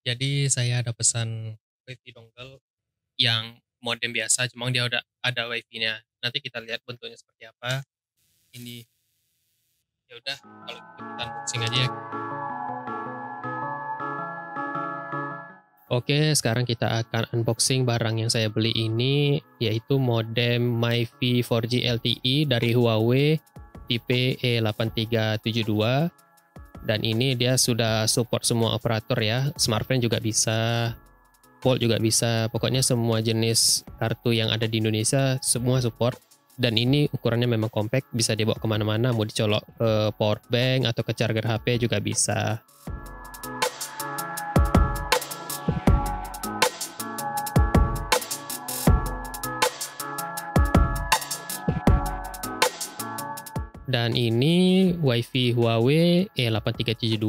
Jadi saya ada pesan WiFi dongle yang modem biasa, cuma dia udah ada WiFi-nya. Nanti kita lihat bentuknya seperti apa. Ini ya udah, kalau gitu kita unboxing aja ya. Oke, sekarang kita akan unboxing barang yang saya beli ini, yaitu modem MiFi 4G LTE dari Huawei tipe E8372. Dan ini dia sudah support semua operator ya, smartphone juga bisa, Volt juga bisa, pokoknya semua jenis kartu yang ada di Indonesia semua support. Dan ini ukurannya memang compact, bisa dibawa kemana-mana, mau dicolok ke power bank atau ke charger HP juga bisa. Dan ini WiFi Huawei E8372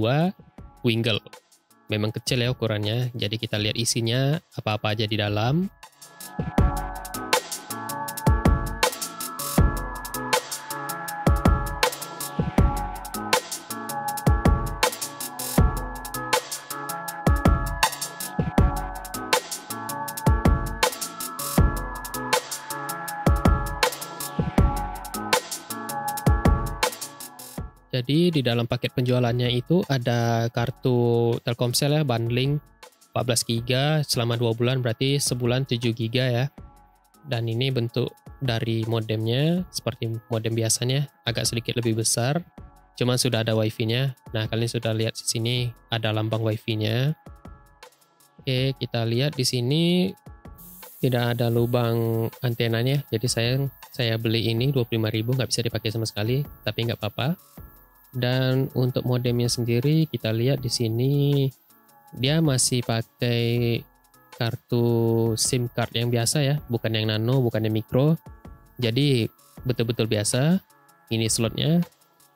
Wingle. Memang kecil ya ukurannya, jadi kita lihat isinya apa-apa aja di dalam. Jadi di dalam paket penjualannya itu ada kartu Telkomsel ya, bundling 14 GB selama 2 bulan, berarti sebulan 7 GB ya. Dan ini bentuk dari modemnya seperti modem biasanya, agak sedikit lebih besar. Cuman sudah ada wifi-nya. Nah, kalian sudah lihat di sini ada lambang wifi-nya. Oke, kita lihat di sini tidak ada lubang antenanya. Jadi saya beli ini 25.000, nggak bisa dipakai sama sekali, tapi nggak apa-apa. Dan untuk modemnya sendiri kita lihat di sini dia masih pakai kartu SIM card yang biasa ya, bukan yang nano, bukan yang micro. Jadi betul-betul biasa. Ini slotnya,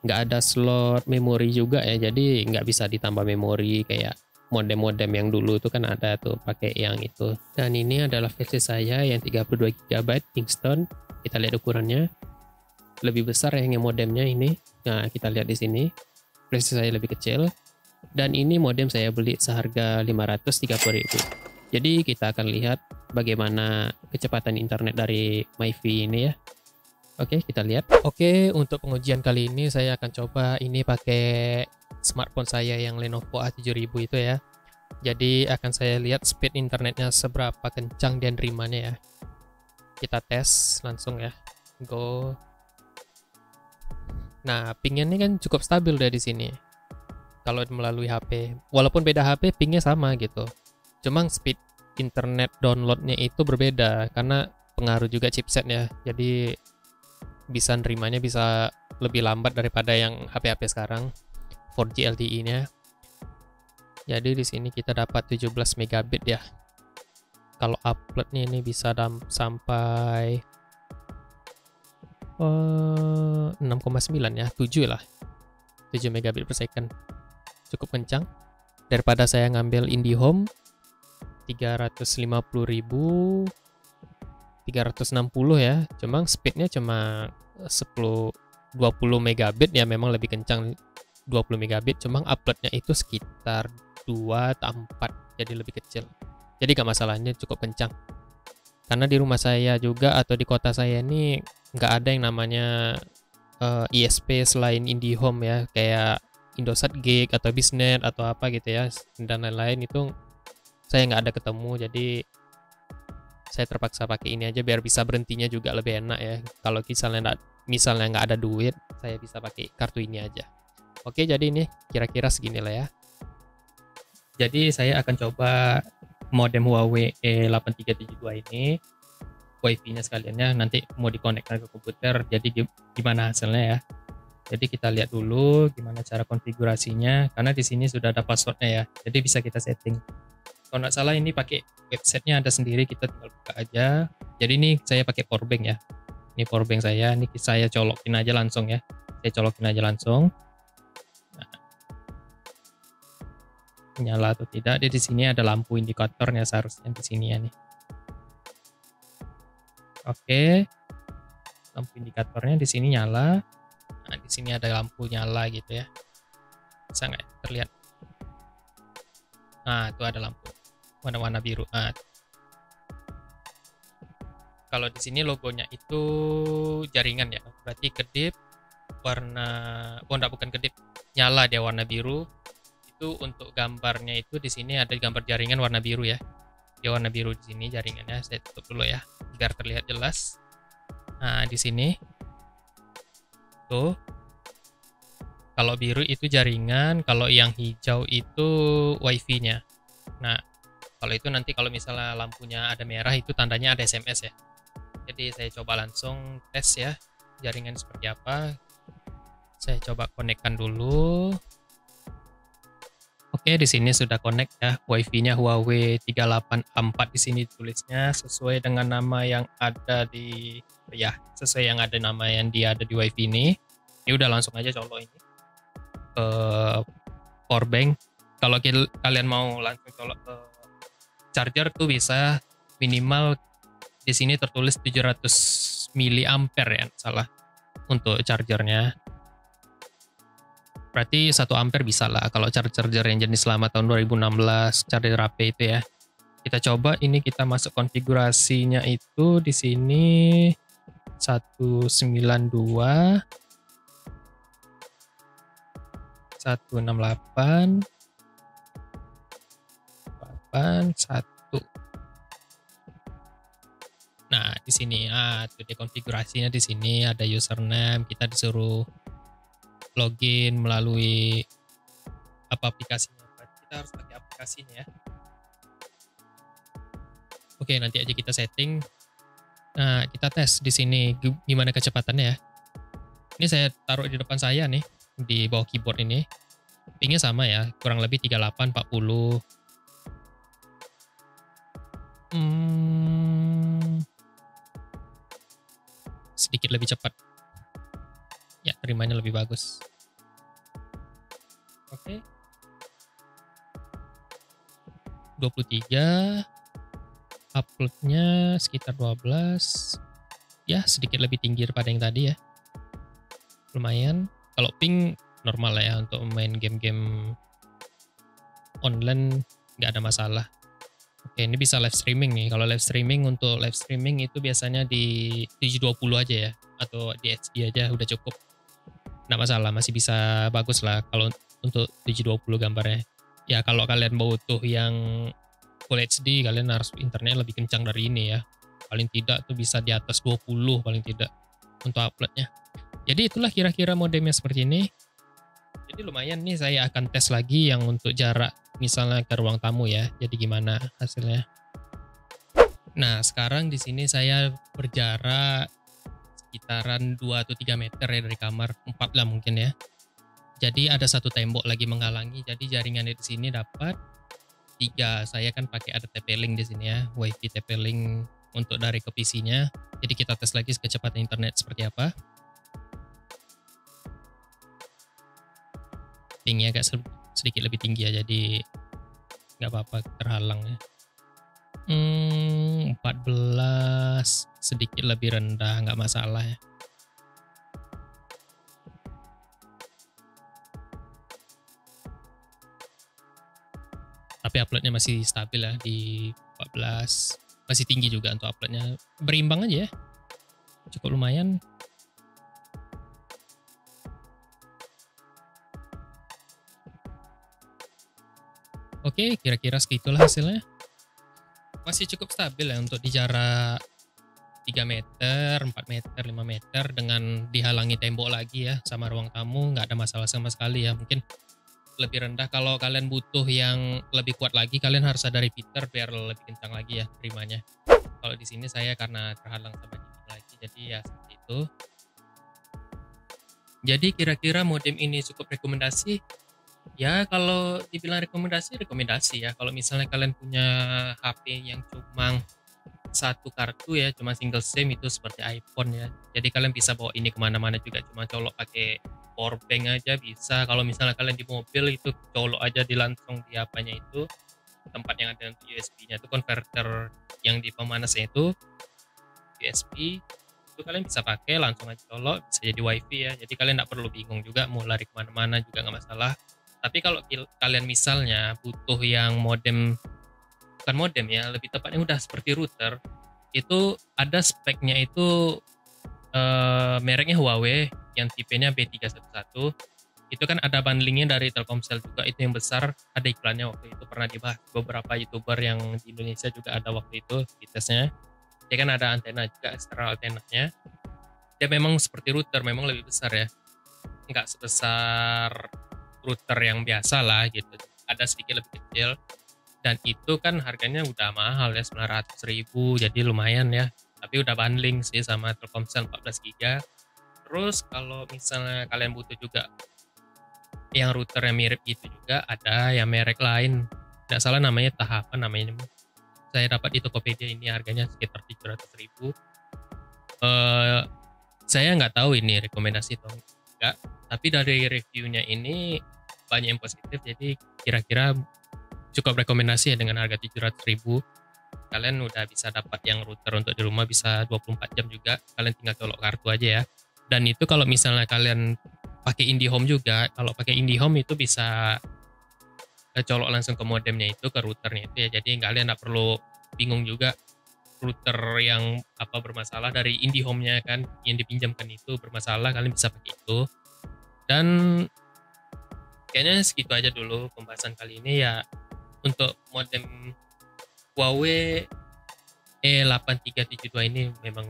nggak ada slot memori juga ya, jadi nggak bisa ditambah memori kayak modem-modem yang dulu itu kan ada tuh pakai yang itu. Dan ini adalah versi saya yang 32 GB Kingston. Kita lihat ukurannya lebih besar ya, yang modemnya ini. Nah, kita lihat di sini versi saya lebih kecil. Dan ini modem saya beli seharga 530.000. Jadi kita akan lihat bagaimana kecepatan internet dari MiFi ini ya. Oke, kita lihat. Oke, untuk pengujian kali ini saya akan coba ini pakai smartphone saya yang Lenovo A7000 itu ya. Jadi akan saya lihat speed internetnya seberapa kencang dia nerimanya ya. Kita tes langsung ya. Go. Nah, pingnya ini kan cukup stabil dari sini. Kalau melalui HP, walaupun beda HP, pingnya sama gitu. Cuma speed internet downloadnya itu berbeda karena pengaruh juga chipsetnya. Jadi bisa nerimanya bisa lebih lambat daripada yang HP-HP sekarang 4G LTE-nya. Jadi di sini kita dapat 17 megabit ya. Kalau uploadnya ini bisa sampai 6,9 ya, 7 lah, 7 megabit per second, cukup kencang. Daripada saya ngambil IndiHome 350.000, 360 ya, cuma speednya cuma 20 megabit ya, memang lebih kencang 20 megabit, cuma uploadnya itu sekitar 2 atau 4, jadi lebih kecil. Jadi gak masalahnya, cukup kencang. Karena di rumah saya juga atau di kota saya ini nggak ada yang namanya ISP selain IndiHome ya, kayak Indosat Gig atau Bisnet atau apa gitu ya, dan lain-lain itu saya nggak ada ketemu. Jadi saya terpaksa pakai ini aja biar bisa berhentinya juga lebih enak ya. Kalau misalnya nggak ada duit, saya bisa pakai kartu ini aja. Oke, jadi ini kira-kira segini lah ya. Jadi saya akan coba modem Huawei E8372 ini, wifi-nya sekaliannya nanti mau dikonekkan ke komputer, jadi gimana hasilnya ya. Jadi kita lihat dulu gimana cara konfigurasinya, karena di sini sudah ada passwordnya ya, jadi bisa kita setting. Kalau nggak salah ini pakai websitenya ada sendiri, kita tinggal buka aja. Jadi ini saya pakai powerbank ya, ini powerbank saya, ini saya colokin aja langsung ya, saya colokin aja langsung. Nyala atau tidak, di sini ada lampu indikatornya seharusnya di sini ya nih. Oke, lampu indikatornya di sini nyala. Nah, di sini ada lampu nyala gitu ya. Bisa nggak terlihat? Nah, itu ada lampu warna-warna biru. Nah, kalau di sini logonya itu jaringan ya. Berarti kedip warna, oh enggak, bukan kedip, nyala dia warna biru. Itu untuk gambarnya itu di sini ada gambar jaringan warna biru ya. Dia warna biru di sini jaringannya. Saya tutup dulu ya biar terlihat jelas. Nah, di sini tuh kalau biru itu jaringan, kalau yang hijau itu wifi-nya. Nah, kalau itu nanti kalau misalnya lampunya ada merah itu tandanya ada SMS ya. Jadi saya coba langsung tes ya jaringan seperti apa. Saya coba konekkan dulu. Oke, di sini sudah connect ya. Wifi-nya Huawei 38A4 di sini tulisnya sesuai dengan nama yang ada di sesuai yang ada nama yang dia ada di wifi ini. Ini udah langsung aja colok ini ke power bank. Kalau kalian mau langsung colok ke charger tuh bisa minimal di sini tertulis 700 miliampere ya, salah untuk chargernya. Berarti 1 ampere bisa lah kalau charger yang jenis lama tahun 2016 charger HP itu ya. Kita coba ini, kita masuk konfigurasinya itu di sini 192 168 81. Nah, di sini tuh di konfigurasinya di sini ada username, kita disuruh login melalui aplikasinya. Berarti kita harus pakai aplikasinya ya. Oke, nanti aja kita setting. Nah, kita tes di sini gimana kecepatannya ya. Ini saya taruh di depan saya nih, di bawah keyboard ini. Pingnya sama ya, kurang lebih 38 40. Sedikit lebih cepat. Ya, terimanya lebih bagus. Oke. 23. Uploadnya sekitar 12. Ya, sedikit lebih tinggi daripada yang tadi ya. Lumayan. Kalau ping normal lah ya untuk main game-game online, nggak ada masalah. Oke, ini bisa live streaming nih. Kalau live streaming, untuk live streaming itu biasanya di 720 aja ya, atau di HD aja udah cukup. Nggak masalah, masih bisa bagus lah kalau untuk 720 gambarnya. Ya kalau kalian butuh yang Full HD, kalian harus internet lebih kencang dari ini ya. Paling tidak tuh bisa di atas 20 paling tidak untuk uploadnya. Jadi itulah kira-kira modemnya seperti ini. Jadi lumayan nih, saya akan tes lagi yang untuk jarak misalnya ke ruang tamu ya. Jadi gimana hasilnya. Nah, sekarang di sini saya berjarak sekitaran 2 atau 3 meter ya dari kamar, 4 lah mungkin ya. Jadi ada satu tembok lagi menghalangi, jadi jaringannya di sini dapat 3. Saya kan pakai ada TP-Link di sini ya, WiFi TP-Link untuk dari ke PC-nya. Jadi kita tes lagi kecepatan internet seperti apa. Pingnya agak sedikit lebih tinggi ya, jadi nggak apa-apa terhalang ya. 14 sedikit lebih rendah, nggak masalah ya. Tapi uploadnya masih stabil ya di 14, masih tinggi juga untuk uploadnya, berimbang aja ya, cukup lumayan. Oke, kira-kira segitulah hasilnya. Masih cukup stabil ya untuk di jarak 3 meter, 4 meter, 5 meter dengan dihalangi tembok lagi ya sama ruang tamu, nggak ada masalah sama sekali ya. Mungkin lebih rendah kalau kalian butuh yang lebih kuat lagi, kalian harus ada repeater biar lebih kencang lagi ya terimanya. Kalau di sini saya karena terhalang sama dinding lagi, jadi ya seperti itu. Jadi kira-kira modem ini cukup rekomendasi. Ya kalau dibilang rekomendasi ya. Kalau misalnya kalian punya HP yang cuma satu kartu ya, cuma single SIM, itu seperti iPhone ya. Jadi kalian bisa bawa ini kemana-mana juga, cuma colok pakai power bank aja bisa. Kalau misalnya kalian di mobil itu colok aja di langsung di apanya itu, tempat yang ada untuk USB-nya itu, konverter yang di pemanasnya itu USB, itu kalian bisa pakai langsung aja colok, bisa jadi WiFi ya. Jadi kalian nggak perlu bingung juga mau lari kemana-mana juga nggak masalah. Tapi kalau kalian misalnya butuh yang modem, bukan modem ya, lebih tepatnya udah seperti router, itu ada speknya itu mereknya Huawei yang tipenya B311. Itu kan ada bundlingnya dari Telkomsel juga, itu yang besar, ada iklannya waktu itu pernah dibahas beberapa YouTuber yang di Indonesia juga ada waktu itu di tesnya. Dia kan ada antena juga, eksternal antenanya. Dia memang seperti router, memang lebih besar ya, nggak sebesar router yang biasa lah gitu, ada sedikit lebih kecil. Dan itu kan harganya udah mahal ya, 900.000, jadi lumayan ya. Tapi udah bundling sih sama Telkomsel 14 GB. Terus kalau misalnya kalian butuh juga yang router yang mirip itu juga, ada yang merek lain. Tidak salah namanya Tahapan namanya. Saya dapat di Tokopedia, ini harganya sekitar 700.000. Saya nggak tahu ini rekomendasi atau enggak, tapi dari reviewnya ini banyak yang positif, jadi kira-kira cukup rekomendasi ya dengan harga 700.000. Kalian udah bisa dapat yang router untuk di rumah, bisa 24 jam juga, kalian tinggal colok kartu aja ya. Dan itu kalau misalnya kalian pakai IndiHome juga, kalau pakai IndiHome itu bisa colok langsung ke modemnya itu, ke routernya itu ya, jadi kalian nggak perlu bingung juga router yang apa bermasalah dari IndiHome-nya kan, yang dipinjamkan itu bermasalah, kalian bisa pakai itu. Dan kayaknya segitu aja dulu pembahasan kali ini ya. Untuk modem Huawei E8372 ini memang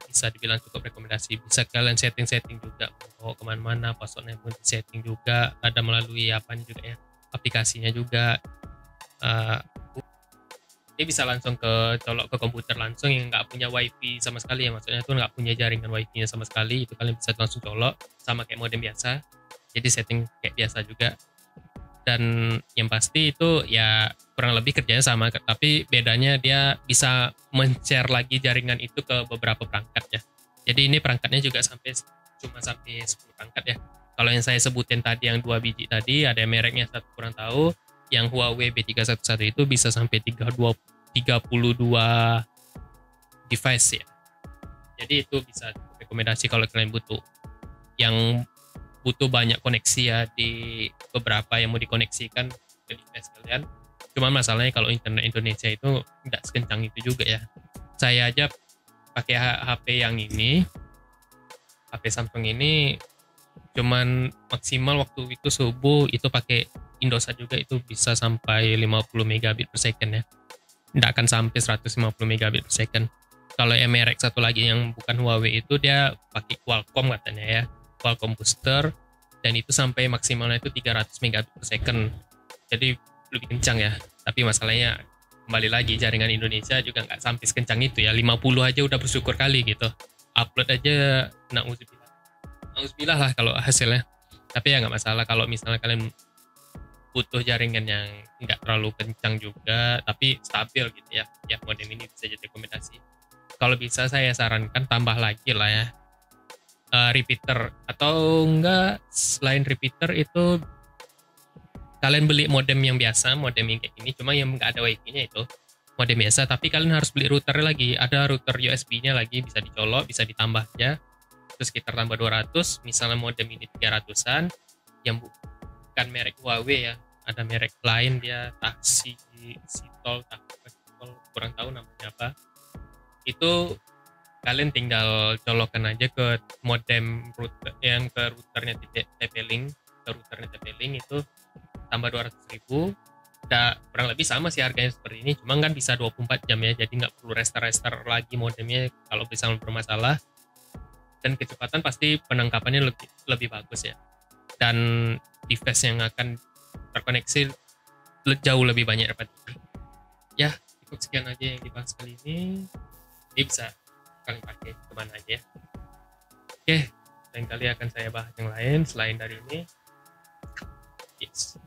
bisa dibilang cukup rekomendasi. Bisa kalian setting-setting juga, mau kemana-mana, passwordnya pun setting juga, ada melalui apa juga ya, aplikasinya juga. Dia bisa langsung ke colok ke komputer langsung, yang nggak punya wifi sama sekali ya, maksudnya itu nggak punya jaringan wifi-nya sama sekali, itu kalian bisa langsung colok sama kayak modem biasa, jadi setting kayak biasa juga. Dan yang pasti itu ya kurang lebih kerjanya sama, tapi bedanya dia bisa men-share lagi jaringan itu ke beberapa perangkat ya. Jadi ini perangkatnya juga cuma sampai 10 perangkat ya. Kalau yang saya sebutin tadi yang 2 biji tadi, ada mereknya satu kurang tahu, yang Huawei B311 itu bisa sampai 32 device ya. Jadi itu bisa rekomendasi kalau kalian butuh yang butuh banyak koneksi ya, di beberapa yang mau dikoneksikan ke device kalian. Cuman masalahnya kalau internet Indonesia itu nggak sekencang itu juga ya. Saya aja pakai HP yang ini, HP Samsung ini, cuman maksimal waktu itu subuh itu pakai Indosat juga, itu bisa sampai 50 megabit per second ya. Nggak akan sampai 150 megabit per second. Kalau yang merek satu lagi yang bukan Huawei itu dia pakai Qualcomm katanya ya, Qualcomm Booster, dan itu sampai maksimalnya itu 300 megabit per second. Jadi lebih kencang ya. Tapi masalahnya kembali lagi jaringan Indonesia juga nggak sampai sekencang itu ya. 50 aja udah bersyukur kali gitu. Upload aja nauzubillah lah kalau hasilnya. Tapi ya nggak masalah kalau misalnya kalian butuh jaringan yang nggak terlalu kencang juga tapi stabil gitu ya. Ya modem ini bisa jadi rekomendasi. Kalau bisa saya sarankan tambah lagi lah ya, repeater, atau enggak selain repeater itu kalian beli modem yang biasa, modem yang kayak gini cuma yang nggak ada wifi-nya, itu modem biasa, tapi kalian harus beli router lagi, ada router USB-nya lagi, bisa dicolok, bisa ditambah aja, terus sekitar tambah 200, misalnya modem ini 300-an yang bukan merek Huawei ya, ada merek lain, dia Sitol, kurang tahu namanya apa. Itu kalian tinggal colokan aja ke modem router yang ke routernya TP-Link, ke routernya TP-Link itu tambah 200.000. Udah kurang lebih sama sih harganya seperti ini, cuma kan bisa 24 jam ya, jadi nggak perlu restart lagi modemnya kalau bisa bermasalah. Dan kecepatan pasti penangkapannya lebih bagus ya. Dan device yang akan terkoneksi jauh lebih banyak daripada ini. Ya, cukup sekian aja yang dibahas kali ini. Ini bisa kalian pakai kemana aja ya. Oke, lain kali akan saya bahas yang lain selain dari ini. Yes.